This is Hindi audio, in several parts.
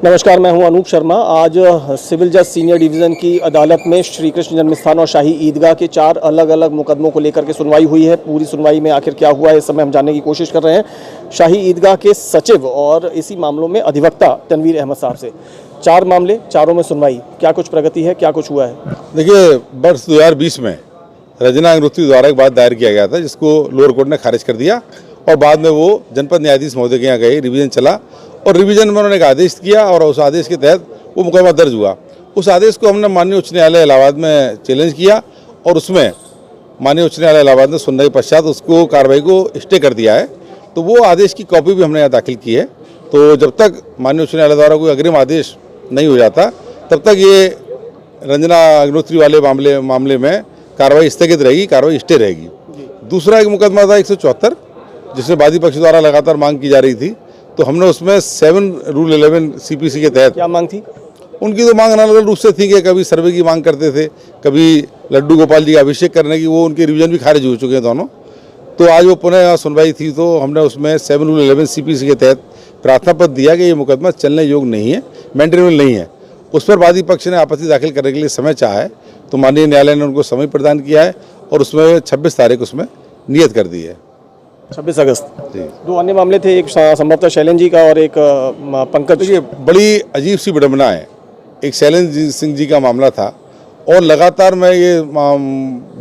नमस्कार, मैं हूं अनूप शर्मा। आज सिविल जज सीनियर डिवीज़न की अदालत में श्री कृष्ण जन्मस्थान और शाही ईदगाह के 4 अलग अलग मुकदमों को लेकर के सुनवाई हुई है। पूरी सुनवाई में आखिर क्या हुआ है इस समय हम जानने की कोशिश कर रहे हैं शाही ईदगाह के सचिव और इसी मामलों में अधिवक्ता तनवीर अहमद साहब से। 4 मामले, चारों में सुनवाई, क्या कुछ प्रगति है, क्या कुछ हुआ है? देखिए, वर्ष 2020 में रंजना अग्निहोत्री द्वारा एक बात दायर किया गया था जिसको लोअर कोर्ट ने खारिज कर दिया और बाद में वो जनपद न्यायाधीश महोदय के यहाँ गए, रिवीजन चला और रिवीजन में उन्होंने एक आदेश किया और उस आदेश के तहत वो मुकदमा दर्ज हुआ। उस आदेश को हमने माननीय उच्च न्यायालय इलाहाबाद में चैलेंज किया और उसमें माननीय उच्च न्यायालय इलाहाबाद ने सुनने के पश्चात उसको कार्रवाई को स्टे कर दिया है। तो वो आदेश की कॉपी भी हमने यहाँ दाखिल की है। तो जब तक माननीय उच्च न्यायालय द्वारा कोई अग्रिम आदेश नहीं हो जाता तब तक ये रंजना अग्निहोत्री वाले मामले में कार्रवाई स्थगित रहेगी, कार्रवाई स्टे रहेगी। दूसरा एक मुकदमा था 174 जिसमें वादी पक्ष द्वारा लगातार मांग की जा रही थी, तो हमने उसमें 7 रूल 11 सीपीसी के तहत। क्या मांग थी उनकी? तो मांग अलग अलग रूप से थी कि कभी सर्वे की मांग करते थे, कभी लड्डू गोपाल जी का अभिषेक करने की, वो उनके रिवीजन भी खारिज हो चुके हैं दोनों। तो आज वो पुनः सुनवाई थी तो हमने उसमें 7 रूल 11 सीपीसी के तहत प्रार्थना पत्र दिया कि ये मुकदमा चलने योग्य नहीं है, मेंटेनेबल नहीं है। उस पर वादी पक्ष ने आपत्ति दाखिल करने के लिए समय चाहा है तो माननीय न्यायालय ने उनको समय प्रदान किया है और उसमें 26 तारीख उसमें नियत कर दी है, 26 अगस्त। जी। 2 अन्य मामले थे, एक संभवतः शैलेंद्र जी का और एक पंकज। देखिए, बड़ी अजीब सी विडंबना है। एक शैलेंद्र सिंह जी का मामला था और लगातार मैं ये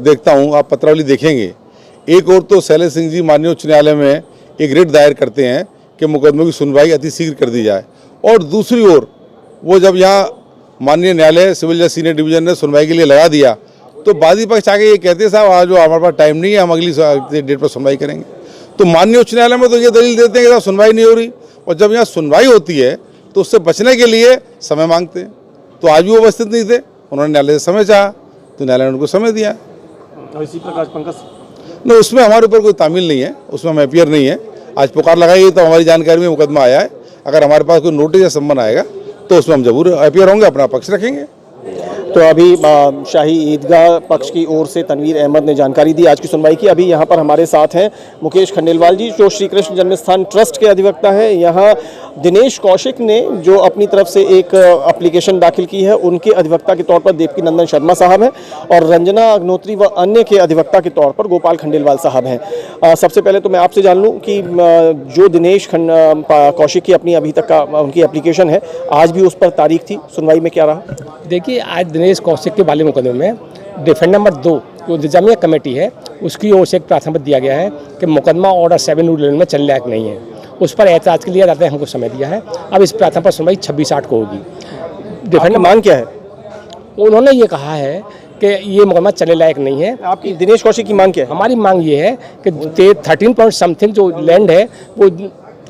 देखता हूँ, आप पत्रावली देखेंगे, एक और तो शैलेंद्र सिंह जी माननीय उच्च न्यायालय में एक रिट दायर करते हैं कि मुकदमों की सुनवाई अति शीघ्र कर दी जाए और दूसरी ओर वो जब यहाँ माननीय न्यायालय सिविल जज सीनियर डिवीजन ने सुनवाई के लिए लगा दिया तो वादी पक्ष आके ये कहते हैं साहब आज हमारे पास टाइम नहीं है, हम अगली डेट पर सुनवाई करेंगे। तो माननीय उच्च न्यायालय में तो ये दलील देते हैं कि सुनवाई नहीं हो रही और जब यहाँ सुनवाई होती है तो उससे बचने के लिए समय मांगते हैं। तो आज भी वो उपस्थित नहीं थे, उन्होंने न्यायालय से समय चाहा तो न्यायालय ने उनको समय दिया। और इसी प्रकार पंकज नहीं, उसमें हमारे ऊपर कोई तामील नहीं है, उसमें हम एपियर नहीं है। आज पुकार लगाई गई तो हमारी जानकारी में मुकदमा आया है। अगर हमारे पास कोई नोटिस या सम्मन आएगा तो उसमें हम जरूर एपियर होंगे, अपना पक्ष रखेंगे। तो अभी शाही ईदगाह पक्ष की ओर से तनवीर अहमद ने जानकारी दी आज की सुनवाई की। अभी यहाँ पर हमारे साथ हैं मुकेश खंडेलवाल जी जो श्री कृष्ण जन्मस्थान ट्रस्ट के अधिवक्ता हैं। यहाँ दिनेश कौशिक ने जो अपनी तरफ से एक एप्लीकेशन दाखिल की है उनके अधिवक्ता के तौर पर देवकी नंदन शर्मा साहब हैं और रंजना अग्निहोत्री व अन्य के अधिवक्ता के तौर पर गोपाल खंडेलवाल साहब हैं। सबसे पहले तो मैं आपसे जान लूँ कि जो दिनेश कौशिक की अपनी अभी तक का उनकी एप्लीकेशन है, आज भी उस पर तारीख थी, सुनवाई में क्या रहा? देखिए, आज दिनेश कौशिक के वाले मुकदमे में डिफेंड नंबर 2 जो इंतजामिया कमेटी है उसकी ओर से एक प्रार्थना पत्र दिया गया है कि मुकदमा ऑर्डर 7 रूल में चलने लायक नहीं है। उस पर एतराज के लिए अदालत ने हमको समय दिया है। अब इस प्रार्थना पर सुनवाई 26/8 को होगी। डिफेंड मांग क्या है? उन्होंने ये कहा है कि ये मुकदमा चलने लायक नहीं है। आपकी दिनेश कौशिक की मांग क्या है? हमारी मांग ये है कि 13 पॉइंट समथिंग जो लैंड है वो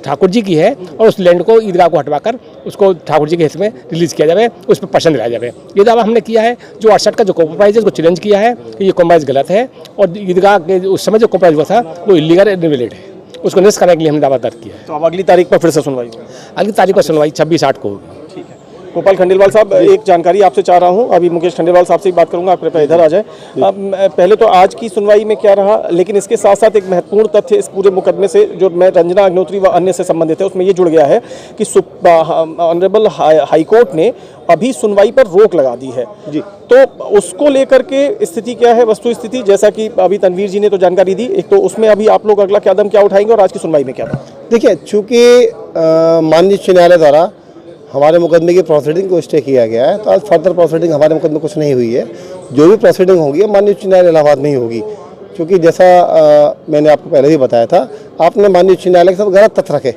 ठाकुर जी की है और उस लैंड को ईदगाह को हटवाकर उसको ठाकुर जी के हिस्से में रिलीज किया जाए, उस पर पर्सन दिलाया जाए। ये दावा हमने किया है। जो 68 का जो कॉम्प्रोमाइज है उसको चैलेंज किया है कि ये कॉम्प्रोमाइज गलत है और ईदगाह के उस समय जो कॉम्प्रोमाइज हुआ था वो इलीगल इनवैलिड है, उसको निरस्त करने के लिए हमने दावा दर्ज किया है। तो अब अगली तारीख पर फिर से सुनवाई होगी? अगली तारीख पर सुनवाई 26/8 को होगी। ठीक है। गोपाल खंडेलवाल साहब, एक जानकारी आपसे चाह रहा हूं। अभी मुकेश खंडेलवाल साहब से ही बात करूंगा, आप कृपया इधर आ जाए। अब पहले तो आज की सुनवाई में क्या रहा, लेकिन इसके साथ साथ एक महत्वपूर्ण तथ्य इस पूरे मुकदमे से जो मैं रंजना अग्निहोत्री व अन्य से संबंधित है उसमें ये जुड़ गया है कि ऑनरेबल हाईकोर्ट ने अभी सुनवाई पर रोक लगा दी है जी। तो उसको लेकर के स्थिति क्या है, वस्तु स्थिति, जैसा कि अभी तनवीर जी ने तो जानकारी दी, एक तो उसमें अभी आप लोग अगला कदम क्या उठाएंगे और आज की सुनवाई में क्या था? देखिए, चूँकि माननीय उच्च न्यायालय द्वारा हमारे मुकदमे की प्रोसीडिंग को स्टे किया गया है तो आज फर्दर प्रोसीडिंग हमारे मुकदमे कुछ नहीं हुई है। जो भी प्रोसीडिंग होगी माननीय उच्च न्यायालय इलाहाबाद में ही होगी। क्योंकि जैसा मैंने आपको पहले ही बताया था, आपने माननीय उच्च न्यायालय के साथ गलत तथ्य रखे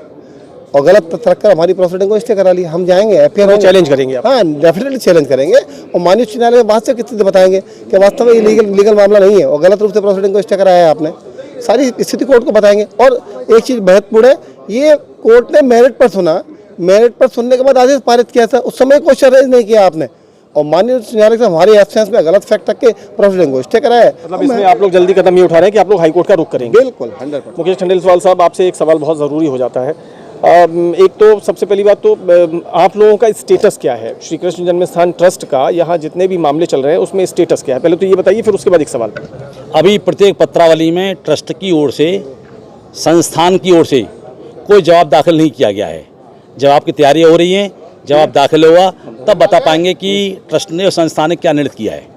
और गलत तथ्य रखकर हमारी प्रोसीडिंग को स्टे करा ली। हम जाएंगे एफआईआर चैलेंज करेंगे आप? हाँ, डेफिनेटली चैलेंज करेंगे और माननीय उच्च न्यायालय बाद से कितने बताएंगे कि वास्तव में ये लीगल मामला नहीं है और गलत रूप से प्रोसीडिंग को स्टे कराया है आपने। सारी स्थिति कोर्ट को बताएंगे। और एक चीज़ महत्वपूर्ण है, ये कोर्ट ने मेरिट पर सुना, मेरिट पर सुनने के बाद आदेश पारित किया था, उस समय कोई रेज नहीं किया आपने और माननीय उच्च न्यायालय से हमारी एब्सेंस में गलत फैक्ट रख के प्रोसीडिंग को स्टे कराया है। मतलब इसमें आप लोग जल्दी कदम ये उठा रहे हैं कि आप लोग हाईकोर्ट का रुख करेंगे? बिल्कुल 100%। मुकेश खंडेलवाल साहब, आपसे एक सवाल बहुत ज़रूरी हो जाता है। एक तो सबसे पहली बात तो आप लोगों का स्टेटस क्या है श्री कृष्ण जन्मस्थान ट्रस्ट का? यहाँ जितने भी मामले चल रहे हैं उसमें स्टेटस क्या है, पहले तो ये बताइए, फिर उसके बाद एक सवाल। अभी प्रत्येक पत्रावली में ट्रस्ट की ओर से, संस्थान की ओर से कोई जवाब दाखिल नहीं किया गया है। जवाब की तैयारी हो रही है। जवाब दाखिल होगा तब बता पाएंगे कि ट्रस्ट ने और संस्था ने क्या निर्णय किया है।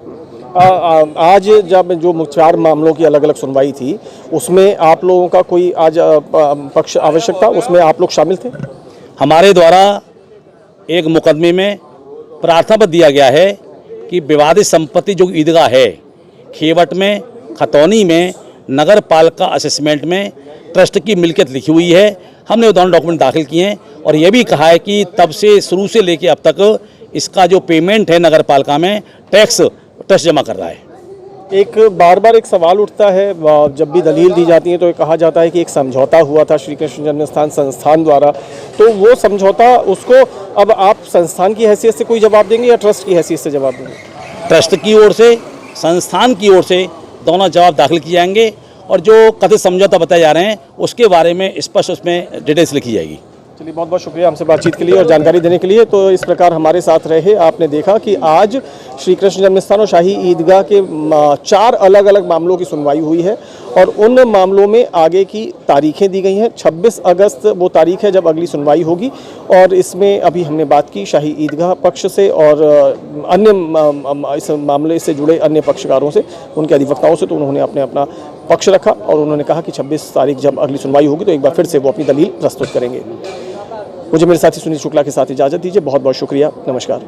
आज जब जो 4 मामलों की अलग अलग सुनवाई थी उसमें आप लोगों का कोई आज पक्ष आवश्यक था, उसमें आप लोग शामिल थे? हमारे द्वारा एक मुकदमे में प्रार्थना पत्र दिया गया है कि विवादित संपत्ति जो ईदगाह है खेवट में, खतौनी में, नगर पालिका असेसमेंट में ट्रस्ट की मिल्कियत लिखी हुई है। हमने वो दोनों डॉक्यूमेंट दाखिल किए हैं और ये भी कहा है कि तब से शुरू से लेके अब तक इसका जो पेमेंट है नगर पालिका में टैक्स ट्रस्ट जमा कर रहा है। एक बार बार एक सवाल उठता है, जब भी दलील दी जाती है तो ये कहा जाता है कि एक समझौता हुआ था श्री कृष्ण जन्मस्थान संस्थान द्वारा, तो वो समझौता उसको अब आप संस्थान की हैसियत से कोई जवाब देंगे या ट्रस्ट की हैसियत से जवाब देंगे? ट्रस्ट की ओर से, संस्थान की ओर से दोनों जवाब दाखिल किए जाएंगे और जो कथित समझौता बताए जा रहे हैं उसके बारे में स्पष्ट उसमें डिटेल्स लिखी जाएगी। चलिए, बहुत बहुत शुक्रिया हमसे बातचीत के लिए और जानकारी देने के लिए। तो इस प्रकार हमारे साथ रहे, आपने देखा कि आज श्री कृष्ण जन्मस्थान और शाही ईदगाह के 4 अलग अलग मामलों की सुनवाई हुई है और उन मामलों में आगे की तारीखें दी गई हैं। 26 अगस्त वो तारीख है जब अगली सुनवाई होगी और इसमें अभी हमने बात की शाही ईदगाह पक्ष से और अन्य इस मामले से जुड़े अन्य पक्षकारों से, उनके अधिवक्ताओं से, तो उन्होंने अपना पक्ष रखा और उन्होंने कहा कि 26 तारीख जब अगली सुनवाई होगी तो एक बार फिर से वो अपनी दलील प्रस्तुत करेंगे। मुझे मेरे साथी सुनील शुक्ला के साथ इजाज़त दीजिए। बहुत बहुत शुक्रिया, नमस्कार।